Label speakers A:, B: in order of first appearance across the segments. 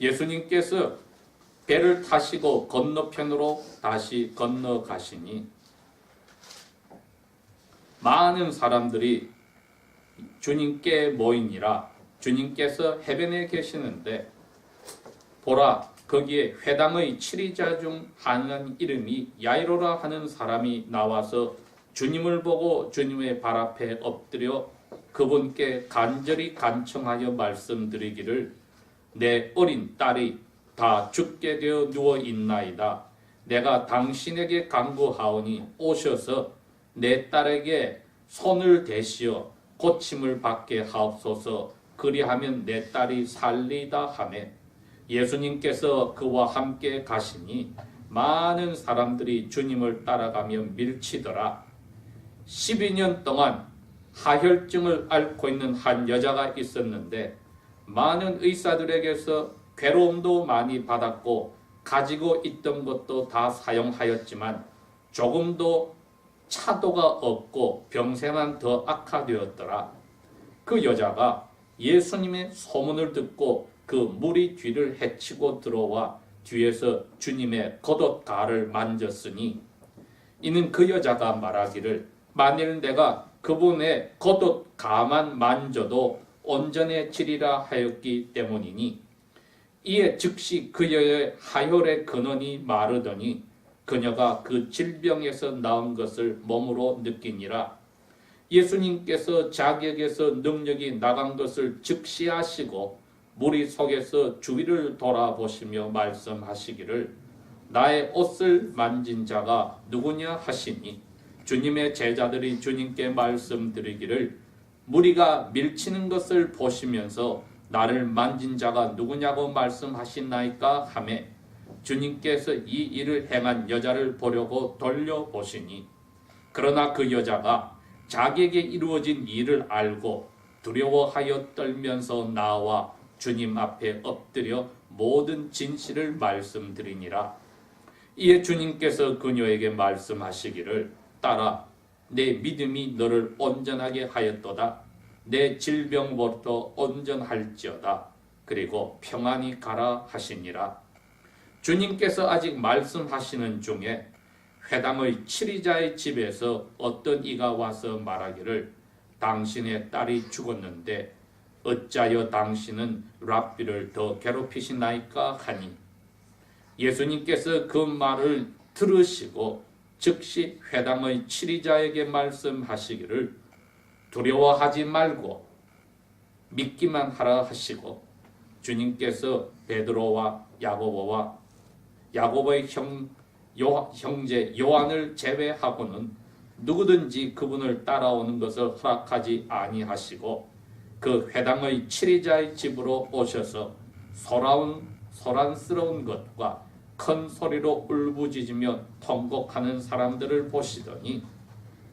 A: 예수님께서 배를 타시고 건너편으로 다시 건너가시니 많은 사람들이 주님께 모이니라. 주님께서 해변에 계시는데 보라, 거기에 회당의 7이자 중 한 이름이 야이로라 하는 사람이 나와서 주님을 보고 주님의 발 앞에 엎드려 그분께 간절히 간청하여 말씀드리기를 내 어린 딸이 다 죽게 되어 누워 있나이다. 내가 당신에게 간구하오니 오셔서 내 딸에게 손을 대시어 고침을 받게 하옵소서. 그리하면 내 딸이 살리다 하매 예수님께서 그와 함께 가시니 많은 사람들이 주님을 따라가며 밀치더라. 12년 동안 하혈증을 앓고 있는 한 여자가 있었는데 많은 의사들에게서 괴로움도 많이 받았고 가지고 있던 것도 다 사용하였지만 조금도 차도가 없고 병세만 더 악화되었더라. 그 여자가 예수님의 소문을 듣고 그 무리 뒤를 헤치고 들어와 뒤에서 주님의 겉옷가를 만졌으니 이는 그 여자가 말하기를 만일 내가 그분의 겉옷가만 만져도 온전해지리라 하였기 때문이니 이에 즉시 그녀의 하혈의 근원이 마르더니 그녀가 그 질병에서 나은 것을 몸으로 느끼니라. 예수님께서 자기에게서 능력이 나간 것을 즉시 아시고 무리 속에서 주위를 돌아보시며 말씀하시기를 나의 옷을 만진 자가 누구냐 하시니 주님의 제자들이 주님께 말씀드리기를 무리가 밀치는 것을 보시면서 나를 만진 자가 누구냐고 말씀하시나이까 하매 주님께서 이 일을 행한 여자를 보려고 돌려보시니 그러나 그 여자가 자기에게 이루어진 일을 알고 두려워하여 떨면서 나와 주님 앞에 엎드려 모든 진실을 말씀드리니라. 이에 주님께서 그녀에게 말씀하시기를 딸아, 내 믿음이 너를 온전하게 하였도다. 내 질병부터 온전할지어다. 그리고 평안히 가라 하시니라. 주님께서 아직 말씀하시는 중에 회당의 7이자의 집에서 어떤 이가 와서 말하기를 당신의 딸이 죽었는데 어찌하여 당신은 랍비를 더 괴롭히시나이까 하니 예수님께서 그 말을 들으시고 즉시 회당의 7이자에게 말씀하시기를 두려워하지 말고 믿기만 하라 하시고 주님께서 베드로와 야고보의 형제 요한을 제외하고는 누구든지 그분을 따라오는 것을 허락하지 아니하시고 그 회당의 7이자의 집으로 오셔서 소란스러운 것과 큰 소리로 울부짖으며 통곡하는 사람들을 보시더니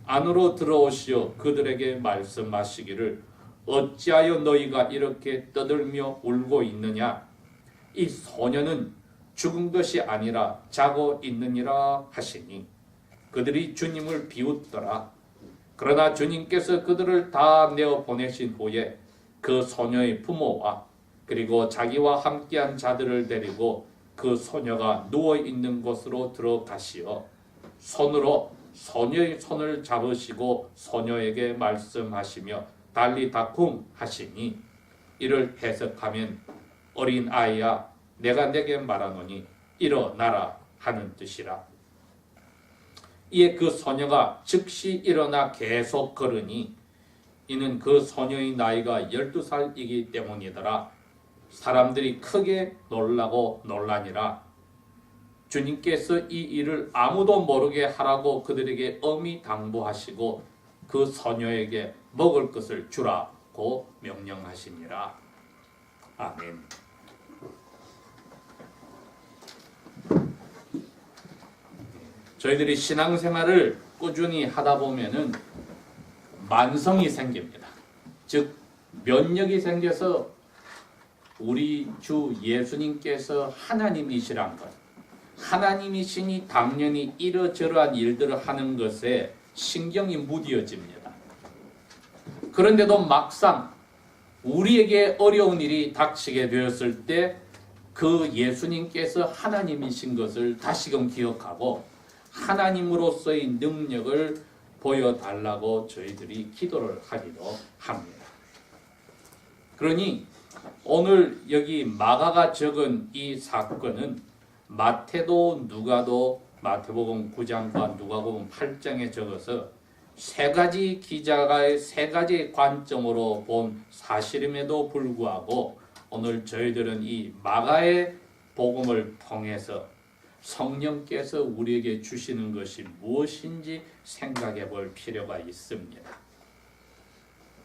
A: 안으로 들어오시어 그들에게 말씀하시기를 어찌하여 너희가 이렇게 떠들며 울고 있느냐? 이 소녀는 죽은 것이 아니라 자고 있느니라 하시니 그들이 주님을 비웃더라. 그러나 주님께서 그들을 다 내어 보내신 후에 그 소녀의 부모와 그리고 자기와 함께한 자들을 데리고 그 소녀가 누워있는 곳으로 들어가시어 손으로 소녀의 손을 잡으시고 소녀에게 말씀하시며 달리다쿰 하시니 이를 해석하면 어린 아이야 내가 내게 말하노니 일어나라 하는 뜻이라. 이에 그 소녀가 즉시 일어나 계속 걸으니 이는 그 소녀의 나이가 12살이기 때문이더라. 사람들이 크게 놀라고 놀라니라. 주님께서 이 일을 아무도 모르게 하라고 그들에게 엄히 당부하시고 그 소녀에게 먹을 것을 주라고 명령하시니라. 아멘. 저희들이 신앙생활을 꾸준히 하다 보면은 만성이 생깁니다. 즉 면역이 생겨서 우리 주 예수님께서 하나님이시란 것, 하나님이시니 당연히 이러저러한 일들을 하는 것에 신경이 무뎌집니다. 그런데도 막상 우리에게 어려운 일이 닥치게 되었을 때 그 예수님께서 하나님이신 것을 다시금 기억하고 하나님으로서의 능력을 보여달라고 저희들이 기도를 하기도 합니다. 그러니 오늘 여기 마가가 적은 이 사건은 마태도 누가도 마태복음 9장과 누가복음 8장에 적어서 세 가지 기자가 세 가지 관점으로 본 사실임에도 불구하고 오늘 저희들은 이 마가의 복음을 통해서 성령께서 우리에게 주시는 것이 무엇인지 생각해 볼 필요가 있습니다.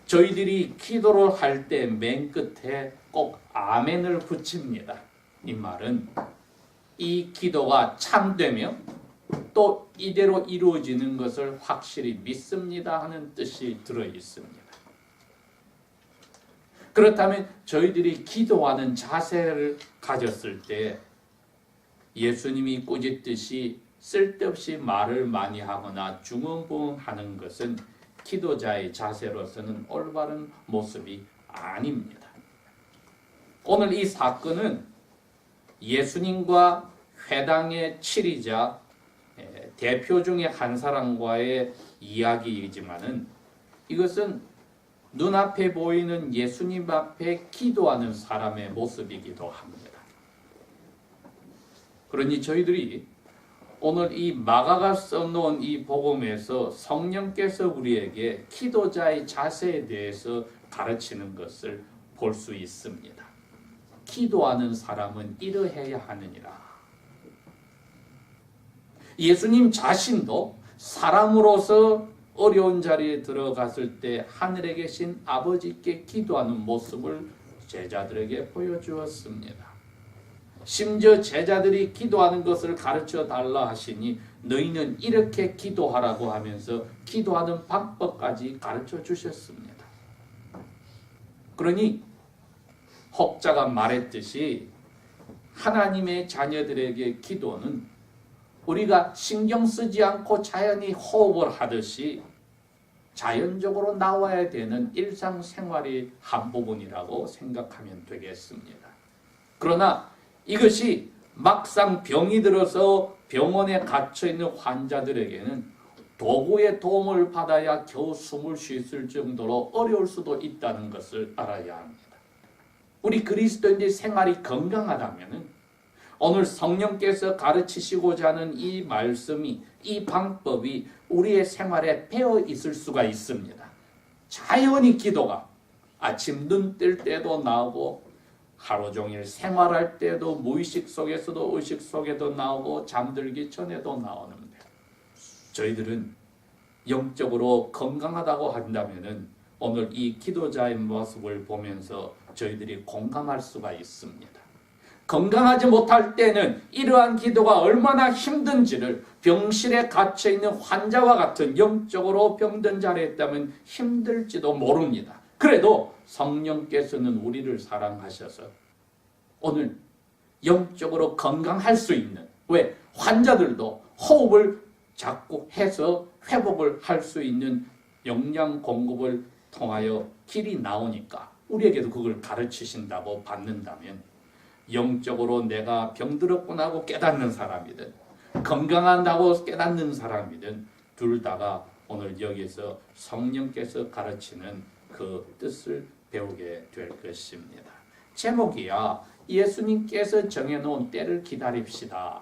A: 저희들이 기도를 할 때 맨 끝에 꼭 아멘을 붙입니다. 이 말은 이 기도가 참되며 또 이대로 이루어지는 것을 확실히 믿습니다 하는 뜻이 들어 있습니다. 그렇다면 저희들이 기도하는 자세를 가졌을 때 예수님이 꾸짖듯이 쓸데없이 말을 많이 하거나 중언부언하는 것은 기도자의 자세로서는 올바른 모습이 아닙니다. 오늘 이 사건은 예수님과 회당의 치리자 대표 중에 한 사람과의 이야기이지만은 이것은 눈앞에 보이는 예수님 앞에 기도하는 사람의 모습이기도 합니다. 그러니 저희들이 오늘 이 마가가 써놓은 이 복음에서 성령께서 우리에게 기도자의 자세에 대해서 가르치는 것을 볼 수 있습니다. 기도하는 사람은 이러해야 하느니라. 예수님 자신도 사람으로서 어려운 자리에 들어갔을 때 하늘에 계신 아버지께 기도하는 모습을 제자들에게 보여주었습니다. 심지어 제자들이 기도하는 것을 가르쳐 달라 하시니 너희는 이렇게 기도하라고 하면서 기도하는 방법까지 가르쳐 주셨습니다. 그러니 혹자가 말했듯이 하나님의 자녀들에게 기도는 우리가 신경 쓰지 않고 자연히 호흡을 하듯이 자연적으로 나와야 되는 일상생활의 한 부분이라고 생각하면 되겠습니다. 그러나 이것이 막상 병이 들어서 병원에 갇혀있는 환자들에게는 도구의 도움을 받아야 겨우 숨을 쉴 수 있을 정도로 어려울 수도 있다는 것을 알아야 합니다. 우리 그리스도인의 생활이 건강하다면 오늘 성령께서 가르치시고자 하는 이 말씀이, 이 방법이 우리의 생활에 배어 있을 수가 있습니다. 자연히 기도가 아침 눈 뜰 때도 나오고 하루 종일 생활할 때도 무의식 속에서도 의식 속에도 나오고 잠들기 전에도 나오는데 저희들은 영적으로 건강하다고 한다면 오늘 이 기도자의 모습을 보면서 저희들이 공감할 수가 있습니다. 건강하지 못할 때는 이러한 기도가 얼마나 힘든지를 병실에 갇혀있는 환자와 같은 영적으로 병든 자리에 있다면 힘들지도 모릅니다. 그래도 성령께서는 우리를 사랑하셔서 오늘 영적으로 건강할 수 있는, 왜? 환자들도 호흡을 자꾸 해서 회복을 할 수 있는 영양 공급을 통하여 길이 나오니까 우리에게도 그걸 가르치신다고 받는다면 영적으로 내가 병들었구나 하고 깨닫는 사람이든 건강한다고 깨닫는 사람이든 둘 다가 오늘 여기서 성령께서 가르치는 그 뜻을 배우게 될 것입니다. 제목이야 예수님께서 정해놓은 때를 기다립시다.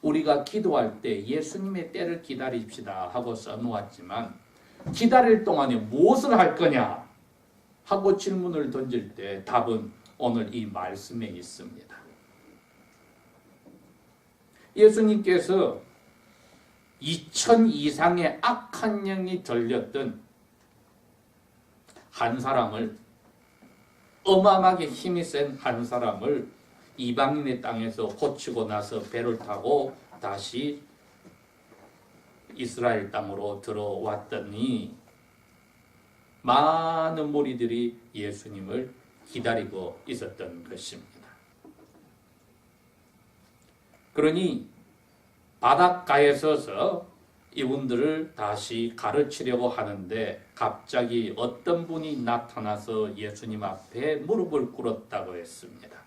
A: 우리가 기도할 때 예수님의 때를 기다립시다 하고 써놓았지만 기다릴 동안에 무엇을 할 거냐 하고 질문을 던질 때 답은 오늘 이 말씀에 있습니다. 예수님께서 2000 이상의 악한 영이 들렸던 한 사람을, 어마어마하게 힘이 센 한 사람을 이방인의 땅에서 고치고 나서 배를 타고 다시 이스라엘 땅으로 들어왔더니 많은 무리들이 예수님을 기다리고 있었던 것입니다. 그러니 바닷가에 서서 이분들을 다시 가르치려고 하는데 갑자기 어떤 분이 나타나서 예수님 앞에 무릎을 꿇었다고 했습니다.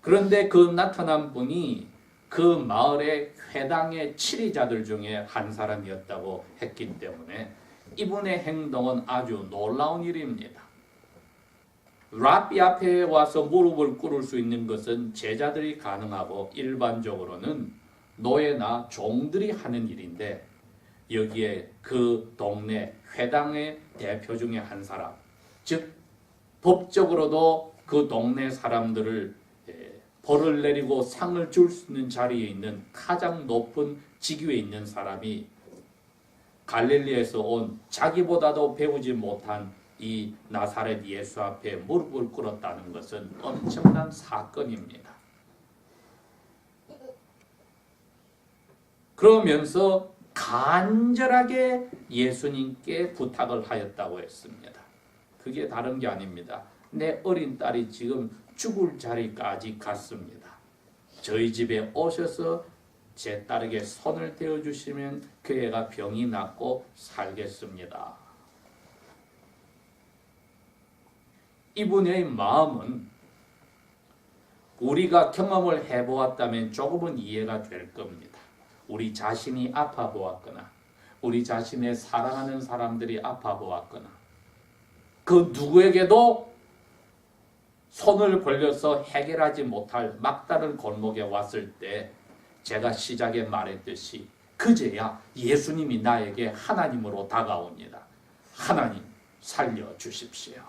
A: 그런데 그 나타난 분이 그 마을의 회당의 치리자들 중에 한 사람이었다고 했기 때문에 이분의 행동은 아주 놀라운 일입니다. 랍비 앞에 와서 무릎을 꿇을 수 있는 것은 제자들이 가능하고 일반적으로는 노예나 종들이 하는 일인데, 여기에 그 동네 회당의 대표 중에 한 사람, 즉 법적으로도 그 동네 사람들을 벌을 내리고 상을 줄 수 있는 자리에 있는 가장 높은 직위에 있는 사람이 갈릴리에서 온 자기보다도 배우지 못한 이 나사렛 예수 앞에 무릎을 꿇었다는 것은 엄청난 사건입니다. 그러면서 간절하게 예수님께 부탁을 하였다고 했습니다. 그게 다른 게 아닙니다. 내 어린 딸이 지금 죽을 자리까지 갔습니다. 저희 집에 오셔서 제 딸에게 손을 대어주시면 그 애가 병이 낫고 살겠습니다. 이분의 마음은 우리가 경험을 해보았다면 조금은 이해가 될 겁니다. 우리 자신이 아파 보았거나 우리 자신의 사랑하는 사람들이 아파 보았거나 그 누구에게도 손을 벌려서 해결하지 못할 막다른 골목에 왔을 때 제가 시작에 말했듯이 그제야 예수님이 나에게 하나님으로 다가옵니다. 하나님 살려주십시오.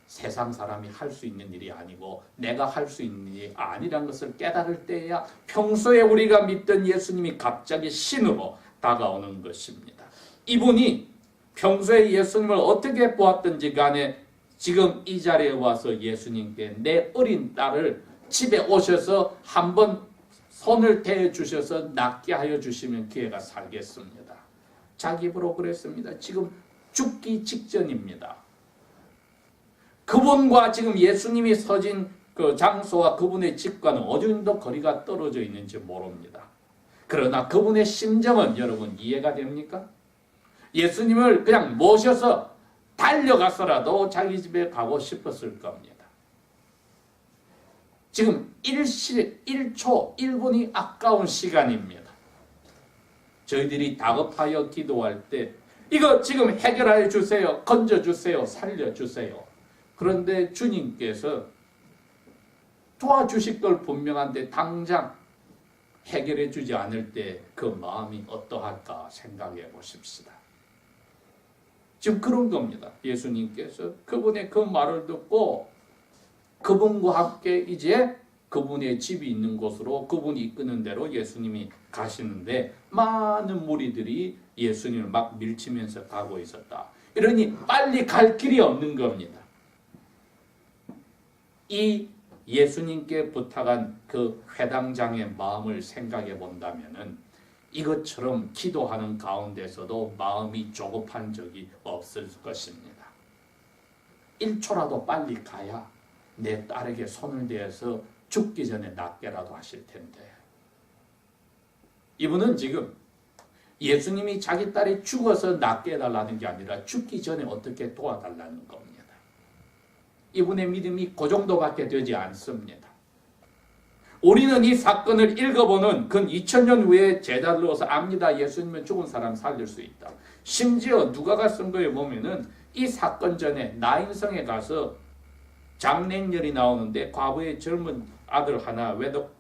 A: 세상 사람이 할 수 있는 일이 아니고 내가 할 수 있는 일이 아니란 것을 깨달을 때야 평소에 우리가 믿던 예수님이 갑자기 신으로 다가오는 것입니다. 이분이 평소에 예수님을 어떻게 보았든지 간에 지금 이 자리에 와서 예수님께 내 어린 딸을 집에 오셔서 한번 손을 대어 주셔서 낫게 하여 주시면 그 애가 살겠습니다. 자기 입으로 그랬습니다. 지금 죽기 직전입니다. 그분과 지금 예수님이 서진 그 장소와 그분의 집과는 어느 정도 거리가 떨어져 있는지 모릅니다. 그러나 그분의 심정은 여러분 이해가 됩니까? 예수님을 그냥 모셔서 달려가서라도 자기 집에 가고 싶었을 겁니다. 지금 1초, 1분이 아까운 시간입니다. 저희들이 다급하여 기도할 때 이거 지금 해결하여 주세요. 건져주세요. 살려주세요. 그런데 주님께서 도와주실 걸 분명한데 당장 해결해 주지 않을 때 그 마음이 어떠할까 생각해 보십시다. 지금 그런 겁니다. 예수님께서 그분의 그 말을 듣고 그분과 함께 이제 그분의 집이 있는 곳으로 그분이 이끄는 대로 예수님이 가시는데 많은 무리들이 예수님을 막 밀치면서 가고 있었다. 이러니 빨리 갈 길이 없는 겁니다. 이 예수님께 부탁한 그 회당장의 마음을 생각해 본다면은 이것처럼 기도하는 가운데서도 마음이 조급한 적이 없을 것입니다. 1초라도 빨리 가야 내 딸에게 손을 대어서 죽기 전에 낫게라도 하실 텐데. 이분은 지금 예수님이 자기 딸이 죽어서 낫게 해달라는 게 아니라 죽기 전에 어떻게 도와달라는 겁니다. 이분의 믿음이 그 정도밖에 되지 않습니다. 우리는 이 사건을 읽어보는 근 2000년 후에 제자들로서 압니다. 예수님은 죽은 사람 살릴 수 있다. 심지어 누가가 쓴 거에 보면은 이 사건 전에 나인성에 가서 장례년이 나오는데 과부의 젊은 아들 하나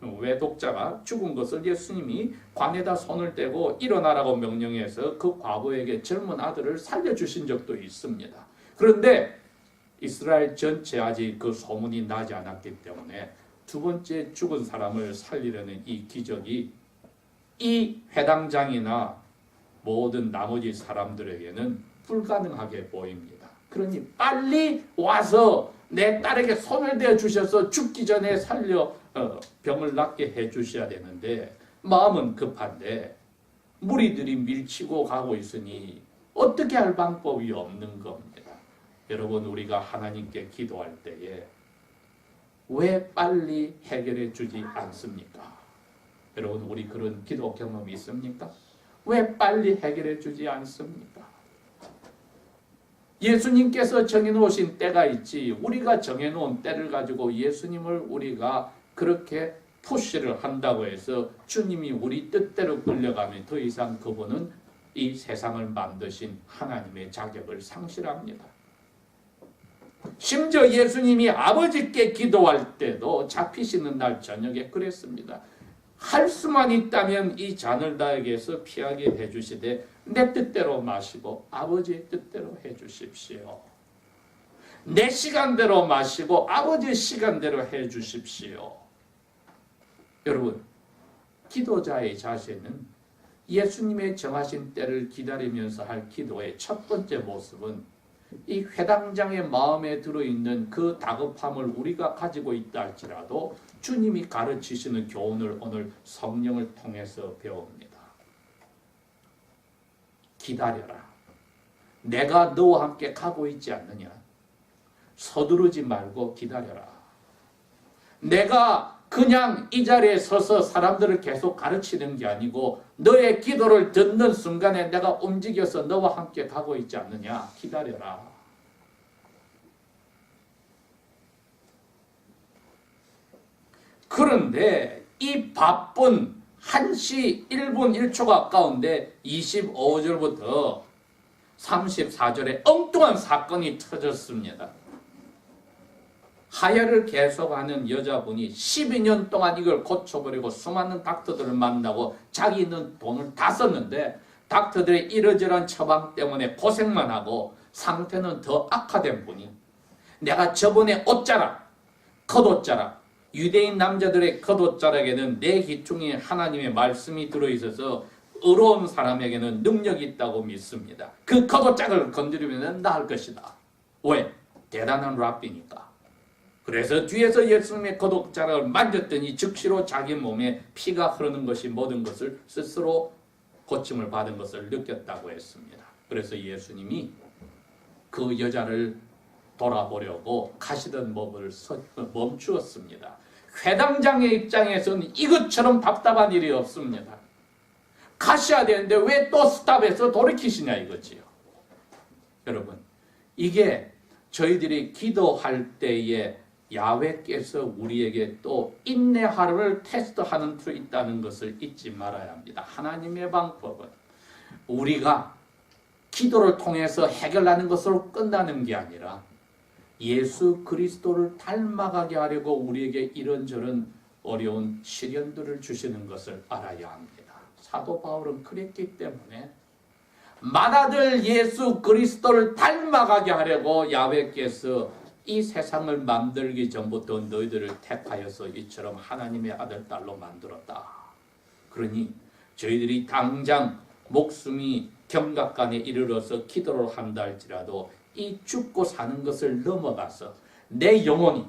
A: 외독자가 죽은 것을 예수님이 관에다 손을 떼고 일어나라고 명령해서 그 과부에게 젊은 아들을 살려주신 적도 있습니다. 그런데 이스라엘 전체 아직 그 소문이 나지 않았기 때문에 두 번째 죽은 사람을 살리려는 이 기적이 이 회당장이나 모든 나머지 사람들에게는 불가능하게 보입니다. 그러니 빨리 와서 내 딸에게 손을 대어 주셔서 죽기 전에 살려 병을 낫게 해 주셔야 되는데 마음은 급한데 무리들이 밀치고 가고 있으니 어떻게 할 방법이 없는 겁니다. 여러분 우리가 하나님께 기도할 때에 왜 빨리 해결해 주지 않습니까? 여러분 우리 그런 기도 경험이 있습니까? 왜 빨리 해결해 주지 않습니까? 예수님께서 정해놓으신 때가 있지 우리가 정해놓은 때를 가지고 예수님을 우리가 그렇게 푸시를 한다고 해서 주님이 우리 뜻대로 끌려가면 더 이상 그분은 이 세상을 만드신 하나님의 자격을 상실합니다. 심지어 예수님이 아버지께 기도할 때도 잡히시는 날 저녁에 그랬습니다. 할 수만 있다면 이 잔을 나에게서 피하게 해주시되 내 뜻대로 마시고 아버지의 뜻대로 해주십시오. 내 시간대로 마시고 아버지의 시간대로 해주십시오. 여러분, 기도자의 자세는 예수님의 정하신 때를 기다리면서 할 기도의 첫 번째 모습은 이 회당장의 마음에 들어있는 그 다급함을 우리가 가지고 있다 할지라도 주님이 가르치시는 교훈을 오늘 성령을 통해서 배웁니다. 기다려라. 내가 너와 함께 가고 있지 않느냐. 서두르지 말고 기다려라. 내가 그냥 이 자리에 서서 사람들을 계속 가르치는 게 아니고 너의 기도를 듣는 순간에 내가 움직여서 너와 함께 가고 있지 않느냐. 기다려라. 그런데 이 바쁜 1시 1분 1초 가까운데 25절부터 34절에 엉뚱한 사건이 터졌습니다. 하혈을 계속하는 여자분이 12년 동안 이걸 고쳐버리고 수많은 닥터들을 만나고 자기는 돈을 다 썼는데 닥터들의 이러저러한 처방 때문에 고생만 하고 상태는 더 악화된 분이 내가 저번에 옷자락, 겉옷자락, 유대인 남자들의 겉옷자락에는 내 기퉁에 하나님의 말씀이 들어있어서 의로운 사람에게는 능력이 있다고 믿습니다. 그 겉옷자락을 건드리면 나을 것이다. 왜? 대단한 랍비니까. 그래서 뒤에서 예수님의 겉옷자락을 만졌더니 즉시로 자기 몸에 피가 흐르는 것이 모든 것을 스스로 고침을 받은 것을 느꼈다고 했습니다. 그래서 예수님이 그 여자를 돌아보려고 가시던 법을 멈추었습니다. 회당장의 입장에서는 이것처럼 답답한 일이 없습니다. 가셔야 되는데 왜 또 스탑해서 돌이키시냐 이거지요. 여러분, 이게 저희들이 기도할 때에 야훼께서 우리에게 또 인내하루를 테스트하는 수 있다는 것을 잊지 말아야 합니다. 하나님의 방법은 우리가 기도를 통해서 해결하는 것으로 끝나는 게 아니라 예수 그리스도를 닮아가게 하려고 우리에게 이런저런 어려운 시련들을 주시는 것을 알아야 합니다. 사도 바울은 그랬기 때문에 맏아들 예수 그리스도를 닮아가게 하려고 야훼께서 이 세상을 만들기 전부터 너희들을 택하여서 이처럼 하나님의 아들 딸로 만들었다. 그러니 저희들이 당장 목숨이 경각간에 이르러서 기도를 한다 할지라도 이 죽고 사는 것을 넘어가서 내 영혼이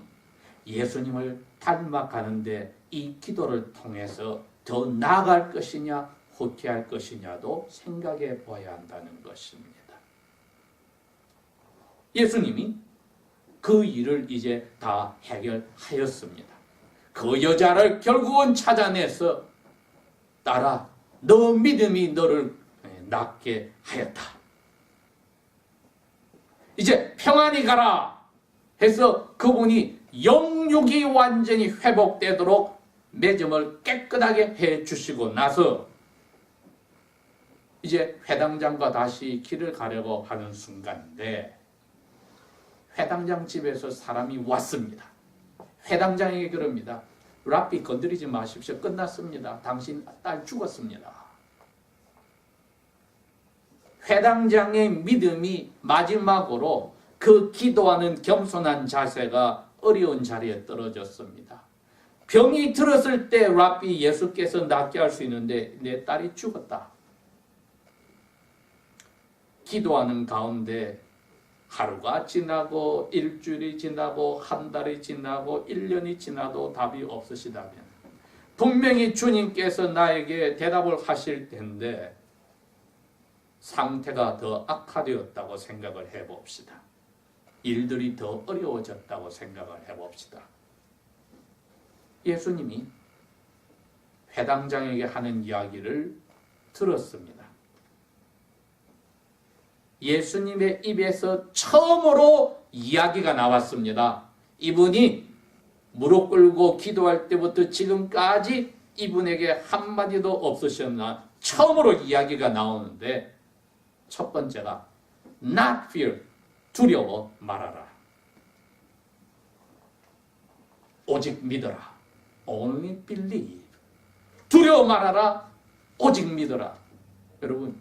A: 예수님을 닮아가는데 이 기도를 통해서 더 나아갈 것이냐 후퇴할 것이냐도 생각해 봐야 한다는 것입니다. 예수님이 그 일을 이제 다 해결하였습니다. 그 여자를 결국은 찾아내서 딸아, 너 믿음이 너를 낫게 하였다. 이제 평안히 가라 해서 그분이 영육이 완전히 회복되도록 매점을 깨끗하게 해주시고 나서 이제 회당장과 다시 길을 가려고 하는 순간인데 회당장 집에서 사람이 왔습니다. 회당장에게 그럽니다. 랍비 건드리지 마십시오. 끝났습니다. 당신 딸 죽었습니다. 회당장의 믿음이 마지막으로 그 기도하는 겸손한 자세가 어려운 자리에 떨어졌습니다. 병이 들었을 때 랍비 예수께서 낫게 할 수 있는데 내 딸이 죽었다. 기도하는 가운데 하루가 지나고 일주일이 지나고 한 달이 지나고 1년이 지나도 답이 없으시다면 분명히 주님께서 나에게 대답을 하실 텐데 상태가 더 악화되었다고 생각을 해봅시다. 일들이 더 어려워졌다고 생각을 해봅시다. 예수님이 회당장에게 하는 이야기를 들었습니다. 예수님의 입에서 처음으로 이야기가 나왔습니다. 이분이 무릎 꿇고 기도할 때부터 지금까지 이분에게 한마디도 없으셨나 처음으로 이야기가 나오는데, 첫 번째가 not fear, 두려워 말아라. 오직 믿어라. only believe. 두려워 말아라. 오직 믿어라. 여러분,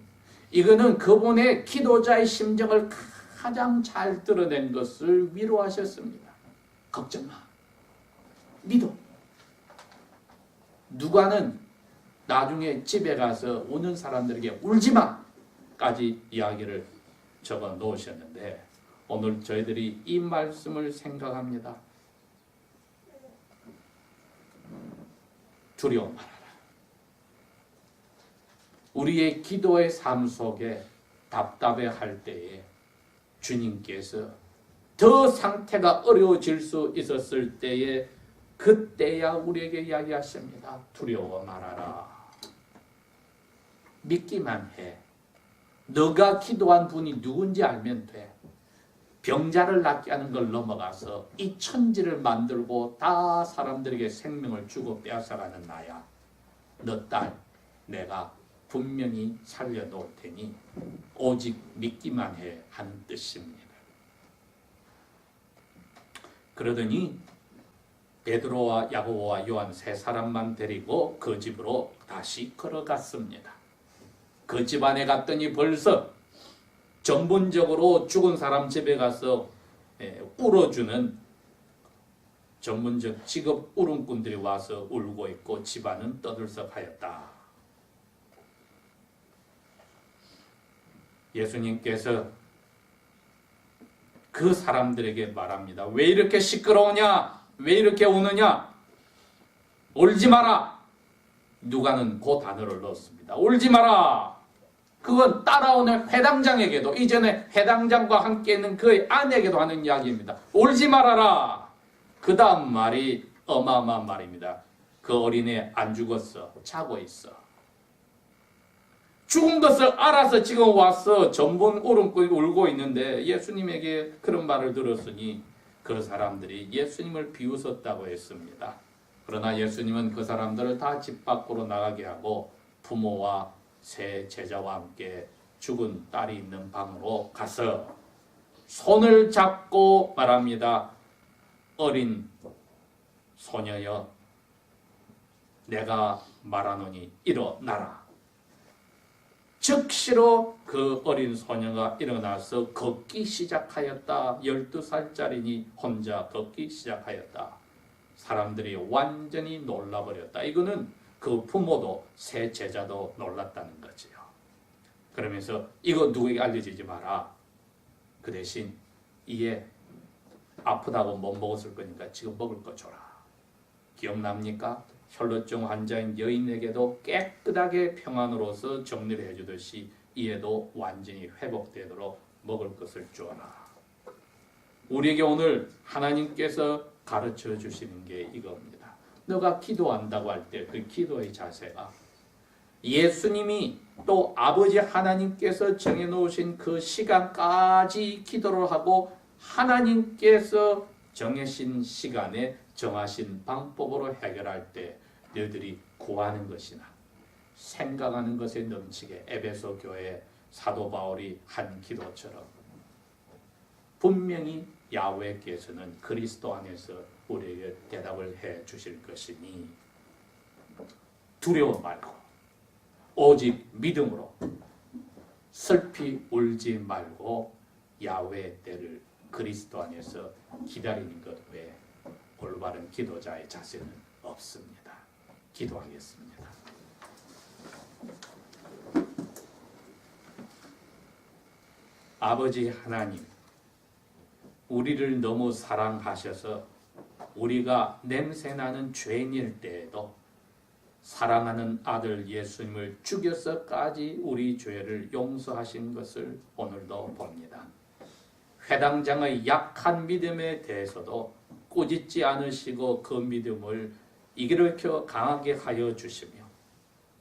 A: 이거는 그분의 기도자의 심정을 가장 잘 드러낸 것을 위로하셨습니다. 걱정 마. 믿어. 누가는 나중에 집에 가서 우는 사람들에게 울지 마까지 이야기를 적어 놓으셨는데, 오늘 저희들이 이 말씀을 생각합니다. 두려워 말아라. 우리의 기도의 삶 속에 답답해할 때에 주님께서 더 상태가 어려워질 수 있었을 때에 그때야 우리에게 이야기하십니다. 두려워 말아라. 믿기만 해. 너가 기도한 분이 누군지 알면 돼. 병자를 낫게 하는 걸 넘어가서 이 천지를 만들고 다 사람들에게 생명을 주고 빼앗아가는 나야. 너 딸 내가 분명히 살려놓을 테니 오직 믿기만 해 하는 뜻입니다. 그러더니 베드로와 야고보와 요한 세 사람만 데리고 그 집으로 다시 걸어갔습니다. 그 집 안에 갔더니 벌써 전문적으로 죽은 사람 집에 가서 울어주는 전문적 직업 울음꾼들이 와서 울고 있고 집안은 떠들썩하였다. 예수님께서 그 사람들에게 말합니다. 왜 이렇게 시끄러우냐? 왜 이렇게 우느냐? 울지 마라. 누가는 그 단어를 넣었습니다. 울지 마라. 그건 따라오는 회당장에게도, 이전에 회당장과 함께 있는 그의 아내에게도 하는 이야기입니다. 울지 말아라. 그 다음 말이 어마어마한 말입니다. 그 어린애 안 죽었어. 자고 있어. 죽은 것을 알아서 지금 와서 전분 울음고 울고 있는데 예수님에게 그런 말을 들었으니 그 사람들이 예수님을 비웃었다고 했습니다. 그러나 예수님은 그 사람들을 다 집 밖으로 나가게 하고 부모와 세 제자와 함께 죽은 딸이 있는 방으로 가서 손을 잡고 말합니다. 어린 소녀여, 내가 말하노니 일어나라. 즉시로 그 어린 소녀가 일어나서 걷기 시작하였다. 12살짜리니 혼자 걷기 시작하였다. 사람들이 완전히 놀라버렸다. 이거는 그 부모도 세 제자도 놀랐다는 거지요. 그러면서 이거 누구에게 알려주지 마라. 그 대신 이에 아프다고 못 먹었을 거니까 지금 먹을 거 줘라. 기억납니까? 혈루증 환자인 여인에게도 깨끗하게 평안으로서 정리를 해주듯이 이에도 완전히 회복되도록 먹을 것을 주어라. 우리에게 오늘 하나님께서 가르쳐 주시는 게 이겁니다. 너가 기도한다고 할 때 그 기도의 자세가 예수님이 또 아버지 하나님께서 정해놓으신 그 시간까지 기도를 하고 하나님께서 정해진 시간에 정하신 방법으로 해결할 때 너희들이 구하는 것이나 생각하는 것에 넘치게 에베소 교회 사도 바울이 한 기도처럼 분명히 야훼께서는 그리스도 안에서 우리에게 대답을 해 주실 것이니 두려워 말고 오직 믿음으로 슬피 울지 말고 야훼의 때를 그리스도 안에서 기다리는 것 외에 올바른 기도자의 자세는 없습니다. 기도하겠습니다. 아버지 하나님, 우리를 너무 사랑하셔서 우리가 냄새나는 죄인일 때에도 사랑하는 아들 예수님을 죽여서까지 우리 죄를 용서하신 것을 오늘도 봅니다. 회당장의 약한 믿음에 대해서도 꾸짖지 않으시고 그 믿음을 일으켜 강하게 하여 주시며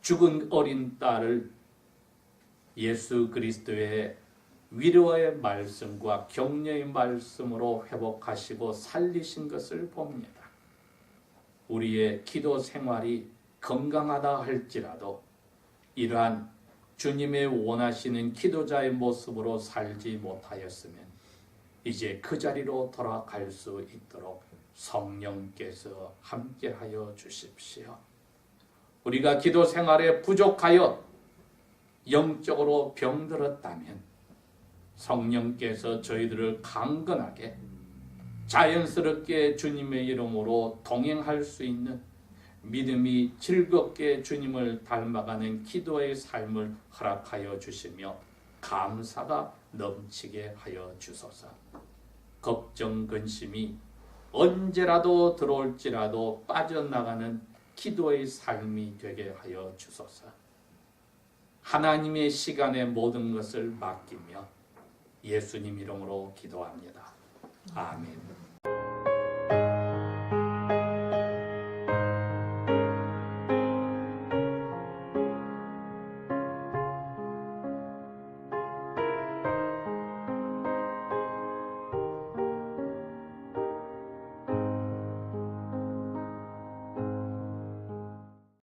A: 죽은 어린 딸을 예수 그리스도의 위로의 말씀과 격려의 말씀으로 회복하시고 살리신 것을 봅니다. 우리의 기도 생활이 건강하다 할지라도 이러한 주님의 원하시는 기도자의 모습으로 살지 못하였으면 이제 그 자리로 돌아갈 수 있도록 성령께서 함께하여 주십시오. 우리가 기도 생활에 부족하여 영적으로 병들었다면 성령께서 저희들을 강건하게 자연스럽게 주님의 이름으로 동행할 수 있는 믿음이 즐겁게 주님을 닮아가는 기도의 삶을 허락하여 주시며 감사가 넘치게 하여 주소서. 걱정, 근심이 언제라도 들어올지라도 빠져나가는 기도의 삶이 되게 하여 주소서. 하나님의 시간에 모든 것을 맡기며 예수님 이름으로 기도합니다. 아멘.